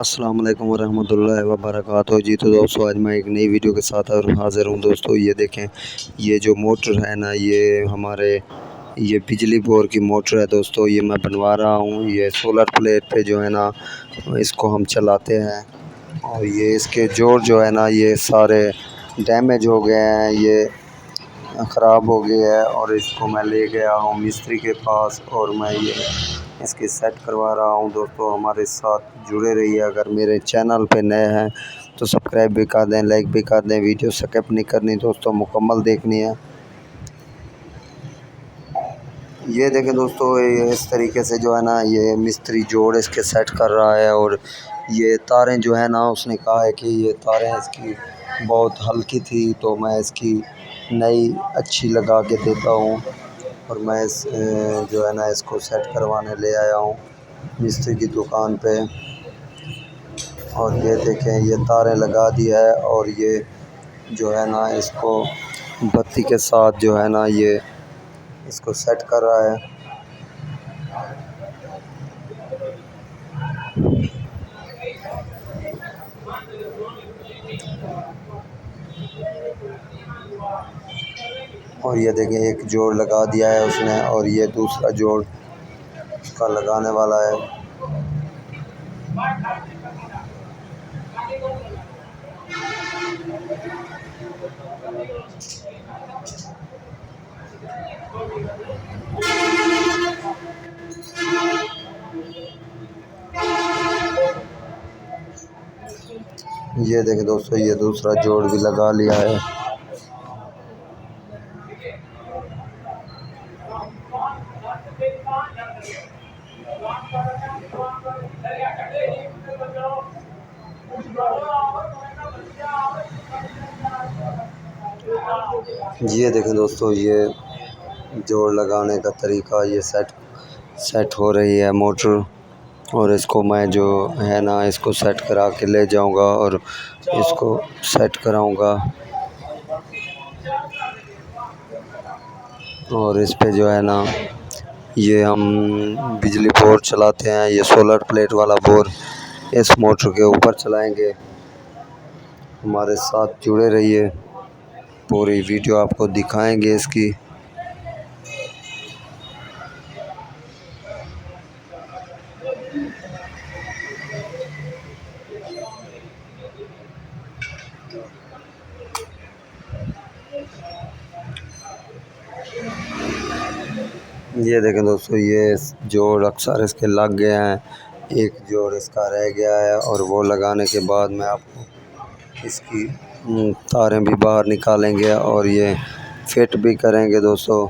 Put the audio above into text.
अस्सलाम वालेकुम वरहमतुल्लाहि वबरकातुहू जी। तो दोस्तों आज मैं एक नई वीडियो के साथ और हाज़िर हूँ। दोस्तों ये देखें, ये जो मोटर है ना, ये हमारे ये बिजली बोर की मोटर है। दोस्तों ये मैं बनवा रहा हूँ। ये सोलर प्लेट पे जो है ना इसको हम चलाते हैं, और ये इसके जोड़ जो है ना ये सारे डैमेज हो गए हैं, ये ख़राब हो गया है। और इसको मैं ले गया हूँ मिस्त्री के पास और मैं ये इसकी सेट करवा रहा हूँ। दोस्तों हमारे साथ जुड़े रहिए। अगर मेरे चैनल पे नए हैं तो सब्सक्राइब भी कर दें, लाइक भी कर दें। वीडियो स्किप नहीं करनी दोस्तों, मुकम्मल देखनी है। ये देखें दोस्तों, ये इस तरीके से जो है ना ये मिस्त्री जोड़ इसके सेट कर रहा है। और ये तारें जो है ना उसने कहा है कि ये तारें इसकी बहुत हल्की थी, तो मैं इसकी नई अच्छी लगा के देता हूँ। और मैं इस जो है ना इसको सेट करवाने ले आया हूँ मिस्त्री की दुकान पे। और ये देखें, ये तारें लगा दिया है और ये जो है ना इसको बत्ती के साथ जो है ना ये इसको सेट कर रहा है। और ये देखें, एक जोड़ लगा दिया है उसने और ये दूसरा जोड़ उसका लगाने वाला है। ये देखें दोस्तों, ये दूसरा जोड़ भी लगा लिया है। ये देखें दोस्तों, ये जोड़ लगाने का तरीका, ये सेट हो रही है मोटर। और इसको मैं जो है ना इसको सेट करा के ले जाऊंगा और इसको सेट कराऊंगा। और इस पे जो है ना ये हम बिजली बोर चलाते हैं, ये सोलर प्लेट वाला बोर इस मोटर के ऊपर चलाएंगे। हमारे साथ जुड़े रहिए, पूरी वीडियो आपको दिखाएंगे इसकी। ये देखें दोस्तों, ये जोड़ अक्सर इसके लग गए हैं, एक जोड़ इसका रह गया है। और वो लगाने के बाद मैं आपको इसकी तारें भी बाहर निकालेंगे और ये फिट भी करेंगे दोस्तों।